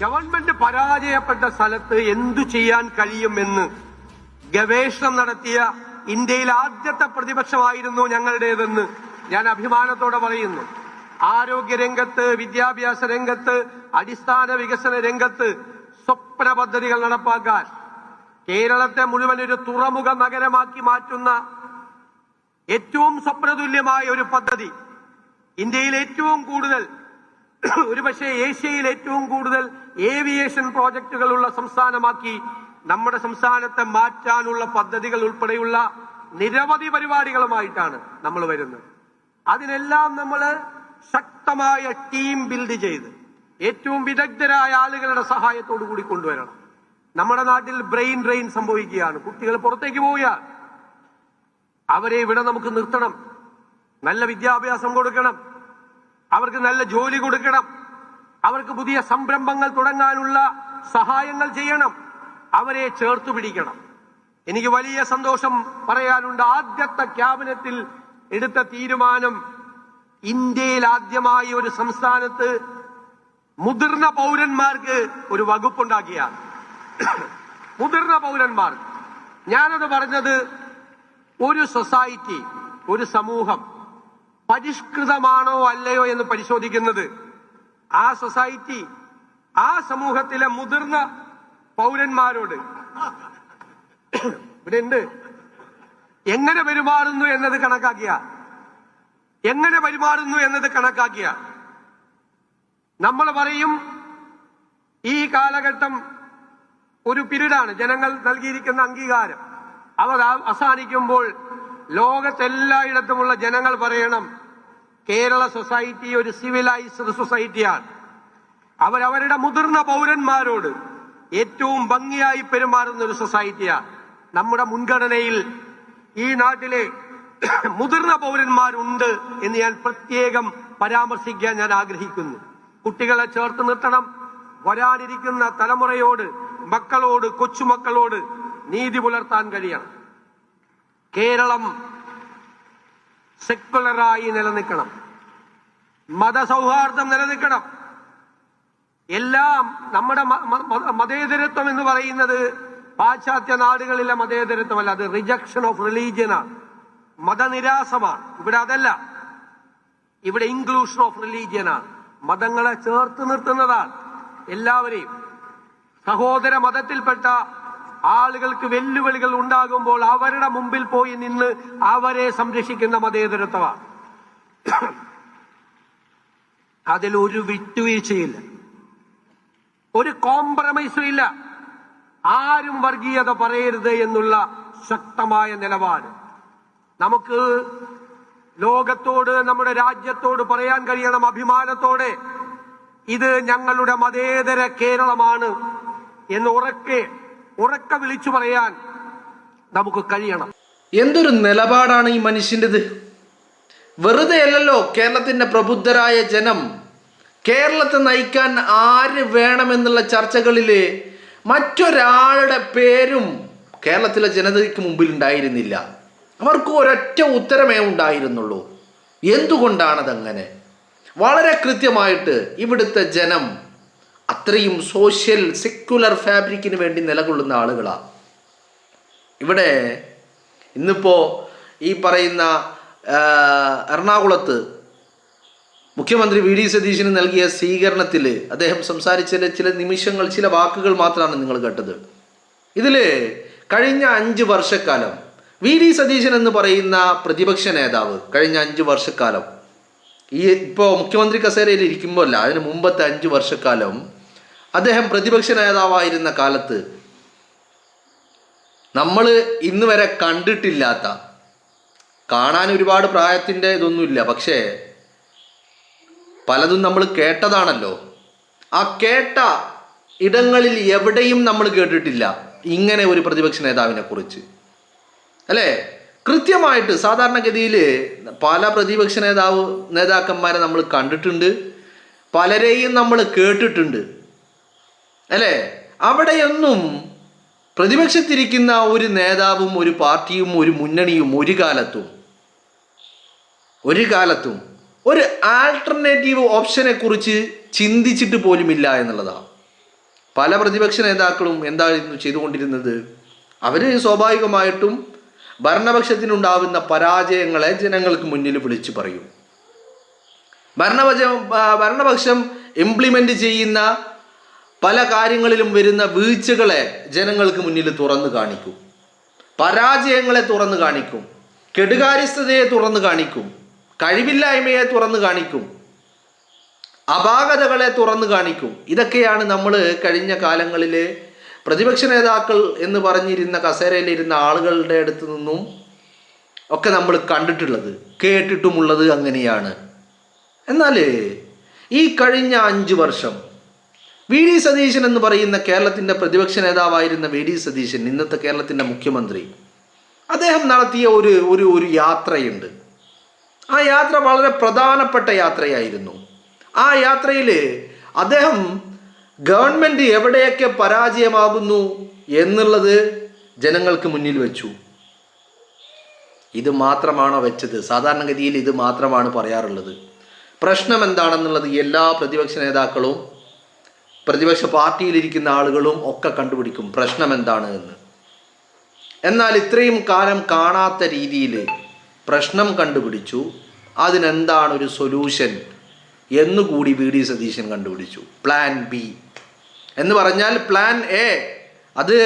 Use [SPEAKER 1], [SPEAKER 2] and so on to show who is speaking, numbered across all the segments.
[SPEAKER 1] Government പരാജയപ്പെട്ട സ്ഥലത്ത് എന്തു ചെയ്യാൻ കഴിയുമെന്ന് ഗവേഷണം നടത്തിയ ഇന്ത്യയിലെ ആദ്യത്തെ പ്രതിപക്ഷമായിരുന്നു ഞങ്ങളുടേതെന്ന് ഞാൻ അഭിമാനത്തോടെ പറയുന്നു. ആരോഗ്യരംഗത്ത്, വിദ്യാഭ്യാസ രംഗത്ത്, അടിസ്ഥാന വികസന രംഗത്ത് സ്വപ്ന പദ്ധതികൾ നടപ്പാക്കാൻ കേരളത്തെ മുഴുവൻ ഒരു തുറമുഖ നഗരമാക്കി മാറ്റുന്ന ഏറ്റവും സ്വപ്നതുല്യമായ ഒരു പദ്ധതി, ഇന്ത്യയിൽ ഏറ്റവും കൂടുതൽ, ഒരുപക്ഷെ ഏഷ്യയിൽ ഏറ്റവും കൂടുതൽ ഏവിയേഷൻ പ്രോജക്റ്റുകളുള്ള സംസ്ഥാനമാക്കി നമ്മുടെ സംസ്ഥാനത്തെ മാറ്റാനുള്ള പദ്ധതികൾ ഉൾപ്പെടെയുള്ള നിരവധി പരിപാടികളുമായിട്ടാണ് നമ്മൾ വരുന്നത്. അതിനെല്ലാം നമ്മൾ ശക്തമായ ടീം ബിൽഡ് ചെയ്ത് ഏറ്റവും വിദഗ്ധരായ ആളുകളുടെ സഹായത്തോടു കൂടി കൊണ്ടുവരണം. നമ്മുടെ നാട്ടിൽ ബ്രെയിൻ ഡ്രെയിൻ സംഭവിക്കുകയാണ്. കുട്ടികൾ പുറത്തേക്ക് പോവുകയാണ്. അവരെ ഇവിടെ നമുക്ക് നിർത്തണം. നല്ല വിദ്യാഭ്യാസം കൊടുക്കണം, അവർക്ക് നല്ല ജോലി കൊടുക്കണം, അവർക്ക് പുതിയ സംരംഭങ്ങൾ തുടങ്ങാനുള്ള സഹായങ്ങൾ ചെയ്യണം, അവരെ ചേർത്തു പിടിക്കണം. എനിക്ക് വലിയ സന്തോഷം പറയാനുണ്ട്. ആദ്യത്തെ ക്യാബിനറ്റിൽ എടുത്ത തീരുമാനം ഇന്ത്യയിൽ ആദ്യമായി ഒരു സംസ്ഥാനത്ത് മുതിർന്ന പൗരന്മാർക്ക് ഒരു വകുപ്പുണ്ടാക്കിയാണ്. മുതിർന്ന പൗരന്മാർ, ഞാനത് പറഞ്ഞത് ഒരു സൊസൈറ്റി, ഒരു സമൂഹം പരിഷ്കൃതമാണോ അല്ലയോ എന്ന് പരിശോധിക്കുന്നത് ആ സൊസൈറ്റി, ആ സമൂഹത്തിലെ മുതിർന്ന പൗരന്മാരോട് ഇവിടെ ഉണ്ട് എങ്ങനെ പെരുമാറുന്നു എന്നത് കണക്കാക്കിയ നമ്മൾ പറയും ഈ കാലഘട്ടം ഒരു പിരീഡാണ്. ജനങ്ങൾ നൽകിയിരിക്കുന്ന അംഗീകാരം അവർ അവസാനിക്കുമ്പോൾ ലോകത്തെല്ലായിടത്തുമുള്ള ജനങ്ങൾ പറയണം കേരള സൊസൈറ്റി ഒരു സിവിലൈസ്ഡ് സൊസൈറ്റിയാണ്. അവരവരുടെ മുതിർന്ന പൗരന്മാരോട് ഏറ്റവും ഭംഗിയായി പെരുമാറുന്ന ഒരു സൊസൈറ്റിയാണ്. നമ്മുടെ മുൻഗണനയിൽ ഈ നാട്ടിലെ മുതിർന്ന പൗരന്മാരുണ്ട് എന്ന് ഞാൻ പ്രത്യേകം പരാമർശിക്കാൻ ഞാൻ ആഗ്രഹിക്കുന്നു. കുട്ടികളെ ചേർത്ത് നിർത്തണം. വരാനിരിക്കുന്ന തലമുറയോട്, മക്കളോട്, കൊച്ചുമക്കളോട് നീതി പുലർത്താൻ കഴിയണം. കേരളം സെക്യുലറായി നിലനിൽക്കണം, മതസൗഹാർദ്ദം നിലനിൽക്കണം. എല്ലാം നമ്മുടെ മതേതരത്വം എന്ന് പറയുന്നത് പാശ്ചാത്യ നാടുകളിലെ മതേതരത്വമല്ല, അത് റിജക്ഷൻ ഓഫ് റിലീജിയനാണ്, മതനിരാസമാണ്. ഇവിടെ അതല്ല, ഇവിടെ ഇൻക്ലൂഷൻ ഓഫ് റിലീജിയനാണ്. മതങ്ങളെ ചേർത്ത് നിർത്തുന്നതാണ്. എല്ലാവരെയും സഹോദര മതത്തിൽപ്പെട്ട ആളുകൾക്ക് വെല്ലുവിളികൾ ഉണ്ടാകുമ്പോൾ അവരുടെ മുമ്പിൽ പോയി നിന്ന് അവരെ സംരക്ഷിക്കുന്ന മതേതരത്വമാണ്. അതിലൊരു വിട്ടുവീഴ്ചയില്ല, ഒരു കോംപ്രമൈസും ഇല്ല. ആരും വർഗീയത പറയരുത് എന്നുള്ള ശക്തമായ നിലപാട് നമുക്ക് ലോകത്തോട്, നമ്മുടെ രാജ്യത്തോട് പറയാൻ കഴിയണം അഭിമാനത്തോടെ. ഇത് ഞങ്ങളുടെ മതേതര കേരളമാണ് എന്ന് ഉറക്കെ വിളിച്ചു പറയാൻ നമുക്ക് കഴിയണം.
[SPEAKER 2] എന്തൊരു നിലപാടാണ് ഈ മനുഷ്യൻ്റെത്! വെറുതെ അല്ലല്ലോ കേരളത്തിന്റെ പ്രബുദ്ധരായ ജനം കേരളത്തെ നയിക്കാൻ ആര് വേണമെന്നുള്ള ചർച്ചകളില് മറ്റൊരാളുടെ പേരും കേരളത്തിലെ ജനതയ്ക്ക് മുമ്പിൽ ഉണ്ടായിരുന്നില്ല. അവർക്ക് ഒരൊറ്റ ഉത്തരമേ ഉണ്ടായിരുന്നുള്ളൂ. എന്തുകൊണ്ടാണതങ്ങനെ? വളരെ കൃത്യമായിട്ട് ഇവിടുത്തെ ജനം അത്രയും സോഷ്യൽ സെക്യുലർ ഫാബ്രിക്കിന് വേണ്ടി നിലകൊള്ളുന്ന ആളുകളാണ്. ഇവിടെ ഇന്നിപ്പോൾ ഈ പറയുന്ന എറണാകുളത്ത് മുഖ്യമന്ത്രി വി ഡി സതീശന് നൽകിയ സ്വീകരണത്തിൽ അദ്ദേഹം സംസാരിച്ച ചില നിമിഷങ്ങൾ, ചില വാക്കുകൾ മാത്രമാണ് നിങ്ങൾ കേട്ടത്. ഇതിൽ കഴിഞ്ഞ 5 വർഷക്കാലം വി ഡി സതീശൻ എന്ന് പറയുന്ന പ്രതിപക്ഷ നേതാവ് കഴിഞ്ഞ 5 വർഷക്കാലം, ഈ ഇപ്പോൾ മുഖ്യമന്ത്രി കസേരയിൽ ഇരിക്കുമ്പോൾ അല്ല, അതിന് മുമ്പത്തെ 5 വർഷക്കാലം അദ്ദേഹം പ്രതിപക്ഷ നേതാവായിരുന്ന കാലത്ത് നമ്മൾ ഇന്ന് വരെ കണ്ടിട്ടില്ലാത്ത, കാണാൻ ഒരുപാട് പ്രായത്തിൻ്റെ ഇതൊന്നുമില്ല, പക്ഷേ പലതും നമ്മൾ കേട്ടതാണല്ലോ. ആ കേട്ട ഇടങ്ങളിൽ എവിടെയും നമ്മൾ കേട്ടിട്ടില്ല ഇങ്ങനെ ഒരു പ്രതിപക്ഷ നേതാവിനെ കുറിച്ച്, അല്ലേ? കൃത്യമായിട്ട് സാധാരണഗതിയിൽ പല പ്രതിപക്ഷ നേതാക്കന്മാരെ നമ്മൾ കണ്ടിട്ടുണ്ട്, പലരെയും നമ്മൾ കേട്ടിട്ടുണ്ട്, അല്ലേ? അവിടെയൊന്നും പ്രതിപക്ഷത്തിരിക്കുന്ന ഒരു നേതാവും ഒരു പാർട്ടിയും ഒരു മുന്നണിയും ഒരു കാലത്തും ഒരു ആൾട്ടർനേറ്റീവ് ഓപ്ഷനെ കുറിച്ച് ചിന്തിച്ചിട്ട് പോലുമില്ല എന്നുള്ളതാണ്. പല പ്രതിപക്ഷ നേതാക്കളും എന്തായിരുന്നു ചെയ്തുകൊണ്ടിരുന്നത്? അവർ സ്വാഭാവികമായിട്ടും ഭരണപക്ഷത്തിനുണ്ടാവുന്ന പരാജയങ്ങളെ ജനങ്ങൾക്ക് മുന്നിൽ വിളിച്ചു പറയും. ഭരണപക്ഷം ഇംപ്ലിമെൻ്റ് ചെയ്യുന്ന പല കാര്യങ്ങളിലും വരുന്ന വീഴ്ചകളെ ജനങ്ങൾക്ക് മുന്നിൽ തുറന്നു കാണിക്കും, പരാജയങ്ങളെ തുറന്നു കാണിക്കും, കെടുകാര്യസ്ഥതയെ തുറന്നു കാണിക്കും, കഴിവില്ലായ്മയെ തുറന്നു കാണിക്കും, അപാകതകളെ തുറന്നു കാണിക്കും. ഇതൊക്കെയാണ് നമ്മൾ കഴിഞ്ഞ കാലങ്ങളിൽ പ്രതിപക്ഷ നേതാക്കൾ എന്ന് പറഞ്ഞിരുന്ന കസേരയിലിരുന്ന ആളുകളുടെ അടുത്ത് നിന്നും ഒക്കെ നമ്മൾ കണ്ടിട്ടുള്ളത്, കേട്ടിട്ടുമുള്ളത് അങ്ങനെയാണ്. എന്നാൽ ഈ കഴിഞ്ഞ 5 വർഷം വി ഡി സതീശൻ എന്ന് പറയുന്ന കേരളത്തിൻ്റെ പ്രതിപക്ഷ നേതാവായിരുന്ന വി ഡി സതീശൻ, ഇന്നത്തെ കേരളത്തിൻ്റെ മുഖ്യമന്ത്രി, അദ്ദേഹം നടത്തിയ ഒരു യാത്രയുണ്ട്. ആ യാത്ര വളരെ പ്രധാനപ്പെട്ട യാത്രയായിരുന്നു. ആ യാത്രയിൽ അദ്ദേഹം ഗവൺമെൻറ് എവിടെയൊക്കെ പരാജയമാകുന്നു എന്നുള്ളത് ജനങ്ങൾക്ക് മുന്നിൽ വെച്ചു. ഇത് മാത്രമാണോ വെച്ചത്? സാധാരണഗതിയിൽ ഇത് മാത്രമാണ് പറയാറുള്ളത്. പ്രശ്നം എന്താണെന്നുള്ളത് എല്ലാ പ്രതിപക്ഷ നേതാക്കളും പ്രതിപക്ഷ പാർട്ടിയിലിരിക്കുന്ന ആളുകളും ഒക്കെ കണ്ടുപിടിക്കും പ്രശ്നം എന്താണ് എന്ന്. എന്നാൽ ഇത്രയും കാലം കാണാത്ത രീതിയിൽ പ്രശ്നം കണ്ടുപിടിച്ചു. അതിനെന്താണ് ഒരു സൊല്യൂഷൻ എന്നുകൂടി വി ഡി സതീശൻ കണ്ടുപിടിച്ചു. പ്ലാൻ ബി എന്ന് പറഞ്ഞാൽ പ്ലാൻ എ, അത്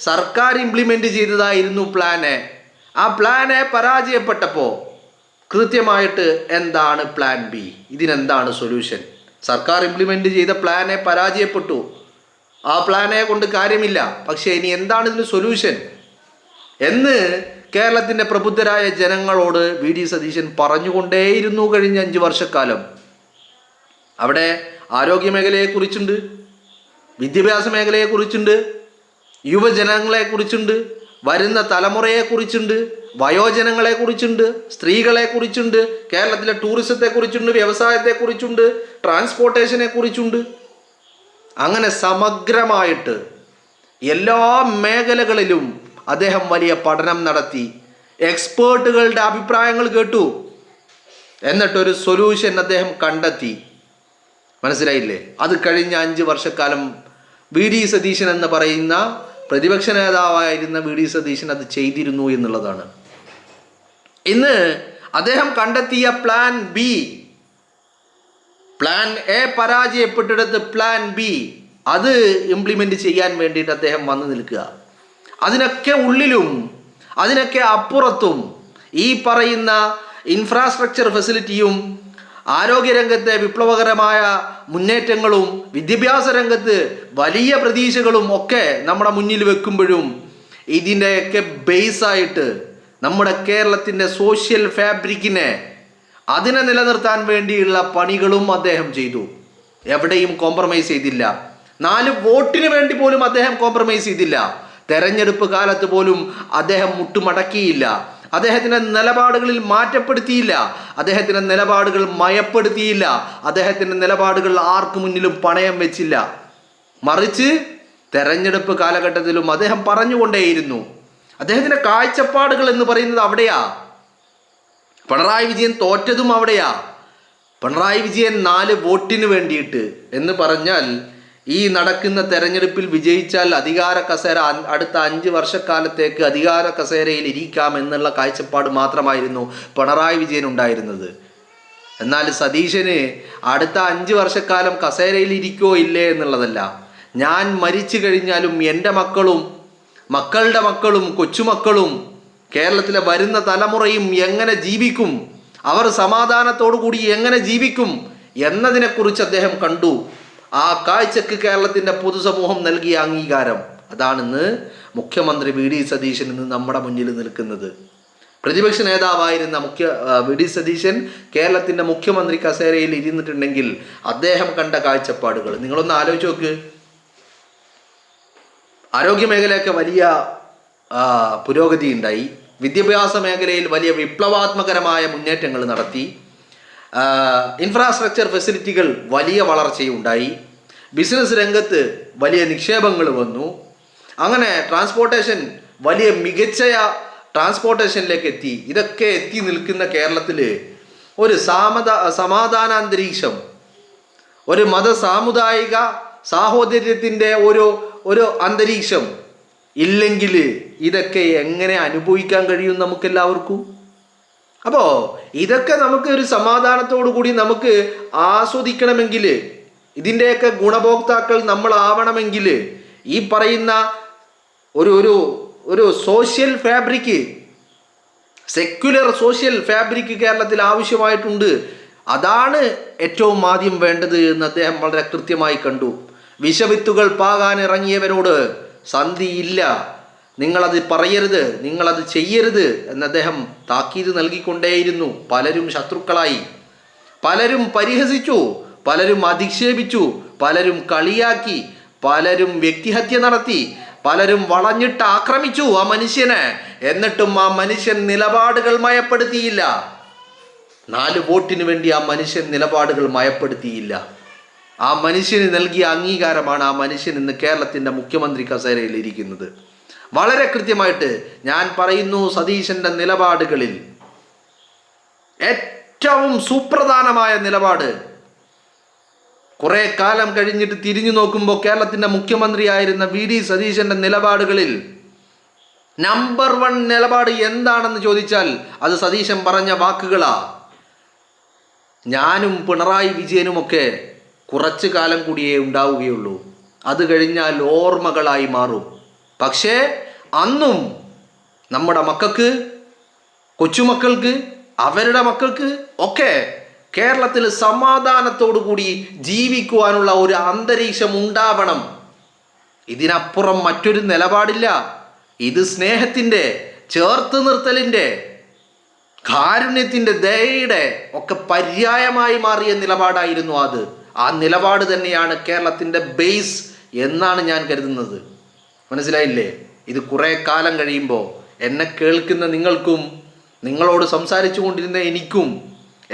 [SPEAKER 2] സർക്കാർ ഇംപ്ലിമെൻ്റ് ചെയ്തതായിരുന്നു പ്ലാൻ എ. ആ പ്ലാൻ എ പരാജയപ്പെട്ടപ്പോൾ കൃത്യമായിട്ട് എന്താണ് പ്ലാൻ ബി, ഇതിനെന്താണ് സൊല്യൂഷൻ? സർക്കാർ ഇംപ്ലിമെൻ്റ് ചെയ്ത പ്ലാൻ എ പരാജയപ്പെട്ടു, ആ പ്ലാൻ എ കൊണ്ട് കാര്യമില്ല, പക്ഷേ ഇനി എന്താണ് ഇതിന് സൊല്യൂഷൻ എന്ന് കേരളത്തിൻ്റെ പ്രബുദ്ധരായ ജനങ്ങളോട് വി ഡി സതീശൻ പറഞ്ഞുകൊണ്ടേയിരുന്നു കഴിഞ്ഞ 5 വർഷക്കാലം. അവിടെ ആരോഗ്യ മേഖലയെക്കുറിച്ചുണ്ട്, വിദ്യാഭ്യാസ മേഖലയെക്കുറിച്ചുണ്ട്, യുവജനങ്ങളെക്കുറിച്ചുണ്ട്, വരുന്ന തലമുറയെക്കുറിച്ചുണ്ട്, വയോജനങ്ങളെക്കുറിച്ചുണ്ട്, സ്ത്രീകളെക്കുറിച്ചുണ്ട്, കേരളത്തിലെ ടൂറിസത്തെക്കുറിച്ചുണ്ട്, വ്യവസായത്തെക്കുറിച്ചുണ്ട്, ട്രാൻസ്പോർട്ടേഷനെക്കുറിച്ചുണ്ട്. അങ്ങനെ സമഗ്രമായിട്ട് എല്ലാ മേഖലകളിലും അദ്ദേഹം വലിയ പഠനം നടത്തി, എക്സ്പേർട്ടുകളുടെ അഭിപ്രായങ്ങൾ കേട്ടു, എന്നിട്ടൊരു സൊല്യൂഷൻ അദ്ദേഹം കണ്ടെത്തി. മനസ്സിലായില്ലേ? അത് കഴിഞ്ഞ 5 വർഷക്കാലം വി ഡി സതീശൻ എന്ന് പറയുന്ന പ്രതിപക്ഷ നേതാവായിരുന്ന വി ഡി സതീശൻ അത് ചെയ്തിരുന്നു എന്നുള്ളതാണ്. ഇന്ന് അദ്ദേഹം കണ്ടെത്തിയ പ്ലാൻ ബി, പ്ലാൻ എ പരാജയപ്പെട്ടിടത്ത് പ്ലാൻ ബി, അത് ഇംപ്ലിമെൻ്റ് ചെയ്യാൻ വേണ്ടിയിട്ട് അദ്ദേഹം വന്നു നിൽക്കുക. അതിനൊക്കെ ഉള്ളിലും അതിനൊക്കെ അപ്പുറത്തും ഈ പറയുന്ന ഇൻഫ്രാസ്ട്രക്ചർ ഫെസിലിറ്റിയും ആരോഗ്യരംഗത്തെ വിപ്ലവകരമായ മുന്നേറ്റങ്ങളും വിദ്യാഭ്യാസ രംഗത്ത് വലിയ പ്രതീക്ഷകളും ഒക്കെ നമ്മുടെ മുന്നിൽ വെക്കുമ്പോഴും ഇതിൻ്റെയൊക്കെ ബേസായിട്ട് നമ്മുടെ കേരളത്തിൻ്റെ സോഷ്യൽ ഫാബ്രിക്കിനെ അതിനെ നിലനിർത്താൻ വേണ്ടിയുള്ള പണികളും അദ്ദേഹം ചെയ്തു. എവിടെയും കോംപ്രമൈസ് ചെയ്തില്ല. 4 വോട്ടിന് വേണ്ടി പോലും അദ്ദേഹം കോംപ്രമൈസ് ചെയ്തില്ല. തെരഞ്ഞെടുപ്പ് കാലത്ത് പോലും അദ്ദേഹം മുട്ടുമടക്കിയില്ല. അദ്ദേഹത്തിൻ്റെ നിലപാടുകളിൽ മാറ്റപ്പെടുത്തിയില്ല. അദ്ദേഹത്തിൻ്റെ നിലപാടുകൾ മയപ്പെടുത്തിയില്ല. അദ്ദേഹത്തിൻ്റെ നിലപാടുകൾ ആർക്കു മുന്നിലും പണയം വെച്ചില്ല. മറിച്ച് തെരഞ്ഞെടുപ്പ് കാലഘട്ടത്തിലും അദ്ദേഹം പറഞ്ഞുകൊണ്ടേയിരുന്നു. അദ്ദേഹത്തിൻ്റെ കാഴ്ചപ്പാടുകൾ എന്ന് പറയുന്നത് അവിടെയാ. പിണറായി വിജയൻ തോറ്റതും അവിടെയാ. പിണറായി വിജയൻ 4 വോട്ടിന് വേണ്ടിയിട്ട് എന്ന് പറഞ്ഞാൽ ഈ നടക്കുന്ന തെരഞ്ഞെടുപ്പിൽ വിജയിച്ചാൽ അധികാര കസേര അടുത്ത 5 വർഷക്കാലത്തേക്ക് അധികാര കസേരയിൽ ഇരിക്കാം എന്നുള്ള കാഴ്ചപ്പാട് മാത്രമായിരുന്നു പിണറായി വിജയൻ ഉണ്ടായിരുന്നത്. എന്നാൽ സതീശന് അടുത്ത 5 വർഷക്കാലം കസേരയിൽ ഇരിക്കോ ഇല്ലേ എന്നുള്ളതല്ല, ഞാൻ മരിച്ചു കഴിഞ്ഞാലും എൻ്റെ മക്കളും മക്കളുടെ മക്കളും കൊച്ചുമക്കളും കേരളത്തിലെ വരുന്ന തലമുറയും എങ്ങനെ ജീവിക്കും, അവർ സമാധാനത്തോടു കൂടി എങ്ങനെ ജീവിക്കും എന്നതിനെക്കുറിച്ച് അദ്ദേഹം കണ്ടു. ആ കാഴ്ചക്ക് കേരളത്തിൻ്റെ പൊതുസമൂഹം നൽകിയ അംഗീകാരം, അതാണിന്ന് മുഖ്യമന്ത്രി വി ഡി സതീശൻ ഇന്ന് നമ്മുടെ മുന്നിൽ നിൽക്കുന്നത്. പ്രതിപക്ഷ നേതാവായിരുന്ന വി ഡി സതീശൻ കേരളത്തിൻ്റെ മുഖ്യമന്ത്രി കസേരയിൽ ഇരുന്നിട്ടുണ്ടെങ്കിൽ അദ്ദേഹം കണ്ട കാഴ്ചപ്പാടുകൾ നിങ്ങളൊന്ന് ആലോചിച്ച് നോക്ക്. ആരോഗ്യ മേഖലയൊക്കെ വലിയ പുരോഗതി ഉണ്ടായി. വിദ്യാഭ്യാസ മേഖലയിൽ വലിയ വിപ്ലവാത്മകരമായ മുന്നേറ്റങ്ങൾ നടത്തി. ഇൻഫ്രാസ്ട്രക്ചർ ഫെസിലിറ്റികൾ വലിയ വളർച്ചയുണ്ടായി. ബിസിനസ് രംഗത്ത് വലിയ നിക്ഷേപങ്ങൾ വന്നു. അങ്ങനെ ട്രാൻസ്പോർട്ടേഷൻ വലിയ മികച്ച ട്രാൻസ്പോർട്ടേഷനിലേക്ക് എത്തി. ഇതൊക്കെ എത്തി നിൽക്കുന്ന കേരളത്തിൽ ഒരു സമാധാനാന്തരീക്ഷം, ഒരു മത സാമുദായിക സാഹോദര്യത്തിൻ്റെ ഒരു അന്തരീക്ഷം ഇല്ലെങ്കിൽ ഇതൊക്കെ എങ്ങനെ അനുഭവിക്കാൻ കഴിയും നമുക്കെല്ലാവർക്കും? അപ്പോൾ ഇതൊക്കെ നമുക്ക് ഒരു സമാധാനത്തോടു കൂടി നമുക്ക് ആസ്വദിക്കണമെങ്കിൽ, ഇതിൻ്റെയൊക്കെ ഗുണഭോക്താക്കൾ നമ്മളാവണമെങ്കിൽ ഈ പറയുന്ന ഒരു social fabric, secular social fabric കേരളത്തിൽ ആവശ്യമായിട്ടുണ്ട്. അതാണ് ഏറ്റവും ആദ്യം വേണ്ടത് എന്ന് അദ്ദേഹം വളരെ കൃത്യമായി കണ്ടു. വിഷവിത്തുകൾ പാകാൻ ഇറങ്ങിയവരോട് സന്ധിയില്ല, നിങ്ങളത് പറയരുത്, നിങ്ങളത് ചെയ്യരുത് എന്ന് അദ്ദേഹം താക്കീത് നൽകിക്കൊണ്ടേയിരുന്നു. പലരും ശത്രുക്കളായി, പലരും പരിഹസിച്ചു, പലരും അധിക്ഷേപിച്ചു, പലരും കളിയാക്കി, പലരും വ്യക്തിഹത്യ നടത്തി, പലരും വളഞ്ഞിട്ട് ആക്രമിച്ചു ആ മനുഷ്യനെ. എന്നിട്ടും ആ മനുഷ്യൻ നിലപാടുകൾ മയപ്പെടുത്തിയില്ല. 4 വോട്ടിന് വേണ്ടി ആ മനുഷ്യൻ നിലപാടുകൾ മയപ്പെടുത്തിയില്ല. ആ മനുഷ്യന് നൽകിയ അംഗീകാരമാണ് ആ മനുഷ്യൻ ഇന്ന് കേരളത്തിൻ്റെ മുഖ്യമന്ത്രി കസേരയിൽ ഇരിക്കുന്നത്. വളരെ കൃത്യമായിട്ട് ഞാൻ പറയുന്നു, സതീശൻ്റെ നിലപാടുകളിൽ ഏറ്റവും സുപ്രധാനമായ നിലപാട്, കുറെ കാലം കഴിഞ്ഞിട്ട് തിരിഞ്ഞു നോക്കുമ്പോൾ കേരളത്തിൻ്റെ മുഖ്യമന്ത്രിയായിരുന്ന VD സതീശൻ്റെ നിലപാടുകളിൽ നമ്പർ 1 നിലപാട് എന്താണെന്ന് ചോദിച്ചാൽ അത് സതീശൻ പറഞ്ഞ വാക്കുകളാ. ഞാനും പിണറായി വിജയനുമൊക്കെ കുറച്ചു കാലം കൂടിയേ ഉണ്ടാവുകയുള്ളൂ, അത് കഴിഞ്ഞാൽ ഓർമ്മകളായി മാറും. പക്ഷേ അന്നും നമ്മുടെ മക്കൾക്ക്, കൊച്ചുമക്കൾക്ക്, അവരുടെ മക്കൾക്ക് ഒക്കെ കേരളത്തിൽ സമാധാനത്തോടു കൂടി ജീവിക്കുവാനുള്ള ഒരു അന്തരീക്ഷം ഉണ്ടാവണം. ഇതിനപ്പുറം മറ്റൊരു നിലപാടില്ല. ഇത് സ്നേഹത്തിൻ്റെ, ചേർത്ത് നിർത്തലിൻ്റെ, കാരുണ്യത്തിൻ്റെ, ദയയുടെ ഒക്കെ പര്യായമായി മാറിയ നിലപാടായിരുന്നു അത്. ആ നിലപാട് തന്നെയാണ് കേരളത്തിൻ്റെ ബേസ് എന്നാണ് ഞാൻ കരുതുന്നത്. മനസ്സിലായില്ലേ? ഇത് കുറേ കാലം കഴിയുമ്പോൾ എന്നെ കേൾക്കുന്ന നിങ്ങൾക്കും, നിങ്ങളോട് സംസാരിച്ചു കൊണ്ടിരുന്ന എനിക്കും,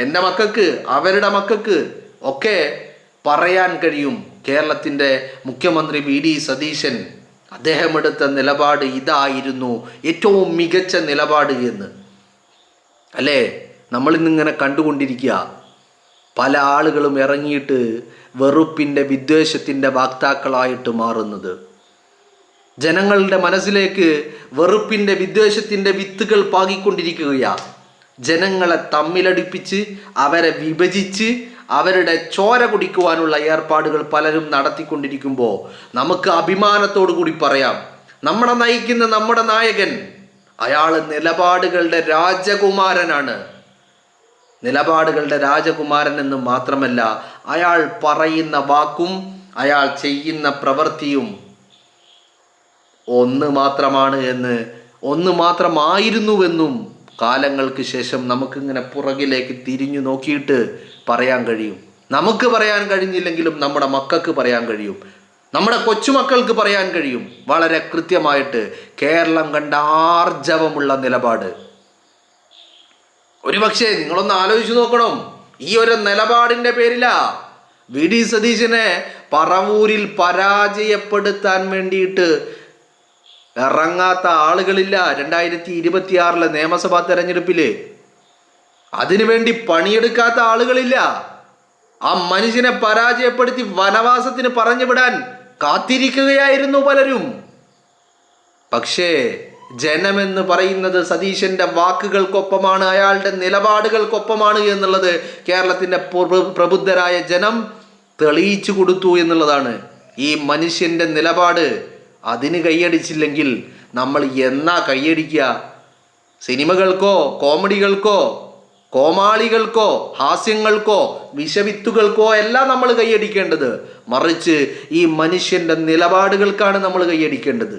[SPEAKER 2] എൻ്റെ മക്കൾക്ക്, അവരുടെ മക്കൾക്ക് ഒക്കെ പറയാൻ കഴിയും കേരളത്തിൻ്റെ മുഖ്യമന്ത്രി VD സതീശൻ അദ്ദേഹം എടുത്ത നിലപാട് ഇതായിരുന്നു ഏറ്റവും മികച്ച നിലപാട് എന്ന്. അല്ലേ? നമ്മളിന്നിങ്ങനെ കണ്ടുകൊണ്ടിരിക്കുക പല ആളുകളും ഇറങ്ങിയിട്ട് വെറുപ്പിൻ്റെ, വിദ്വേഷത്തിൻ്റെ വാക്താക്കളായിട്ട് മാറുന്നത്. ജനങ്ങളുടെ മനസ്സിലേക്ക് വെറുപ്പിൻ്റെ, വിദ്വേഷത്തിൻ്റെ വിത്തുകൾ പാകിക്കൊണ്ടിരിക്കുകയാണ്. ജനങ്ങളെ തമ്മിലടിപ്പിച്ച്, അവരെ വിഭജിച്ച്, അവരുടെ ചോര കുടിക്കുവാനുള്ള ഏർപ്പാടുകൾ പലരും നടത്തിക്കൊണ്ടിരിക്കുമ്പോൾ നമുക്ക് അഭിമാനത്തോടു കൂടി പറയാം, നമ്മളെ നയിക്കുന്ന നമ്മുടെ നായകൻ, അയാൾ നിലപാടുകളുടെ രാജകുമാരനാണ്. നിലപാടുകളുടെ രാജകുമാരൻ എന്ന് മാത്രമല്ല, അയാൾ പറയുന്ന വാക്കും അയാൾ ചെയ്യുന്ന പ്രവൃത്തിയും ഒന്ന് മാത്രമാണ് എന്ന്, ഒന്ന് മാത്രമായിരുന്നുവെന്നും കാലങ്ങൾക്ക് ശേഷം നമുക്കിങ്ങനെ പുറകിലേക്ക് തിരിഞ്ഞു നോക്കിയിട്ട് പറയാൻ കഴിയും. നമുക്ക് പറയാൻ കഴിഞ്ഞില്ലെങ്കിലും നമ്മുടെ മക്കൾക്ക് പറയാൻ കഴിയും, നമ്മുടെ കൊച്ചുമക്കൾക്ക് പറയാൻ കഴിയും. വളരെ കൃത്യമായിട്ട് കേരളം കണ്ട ആർജവമുള്ള നിലപാട്. ഒരുപക്ഷെ നിങ്ങളൊന്ന് ആലോചിച്ച് നോക്കണം, ഈ ഒരു നിലപാടിൻ്റെ പേരിലാ VD സതീശനെ പറവൂരിൽ പരാജയപ്പെടുത്താൻ വേണ്ടിയിട്ട് ഇറങ്ങാത്ത ആളുകളില്ല. 2026 നിയമസഭാ തെരഞ്ഞെടുപ്പില് അതിനുവേണ്ടി പണിയെടുക്കാത്ത ആളുകളില്ല. ആ മനുഷ്യനെ പരാജയപ്പെടുത്തി വനവാസത്തിന് പറഞ്ഞു വിടാൻ കാത്തിരിക്കുകയായിരുന്നു പലരും. പക്ഷേ ജനമെന്ന് പറയുന്നത് സതീശന്റെ വാക്കുകൾക്കൊപ്പമാണ്, അയാളുടെ നിലപാടുകൾക്കൊപ്പമാണ് എന്നുള്ളത് കേരളത്തിൻ്റെ പ്രബുദ്ധരായ ജനം തെളിയിച്ചു കൊടുത്തു എന്നുള്ളതാണ്. ഈ മനുഷ്യന്റെ നിലപാട് അതിന് കൈയടിച്ചില്ലെങ്കിൽ നമ്മൾ എന്നാ കൈയടിക്കുക? സിനിമകൾക്കോ, കോമഡികൾക്കോ, കോമാളികൾക്കോ, ഹാസ്യങ്ങൾക്കോ, വിഷവിത്തുകൾക്കോ എല്ലാം നമ്മൾ കൈയടിക്കേണ്ടത്. മറിച്ച് ഈ മനുഷ്യന്റെ നിലപാടുകൾക്കാണ് നമ്മൾ കൈയടിക്കേണ്ടത്.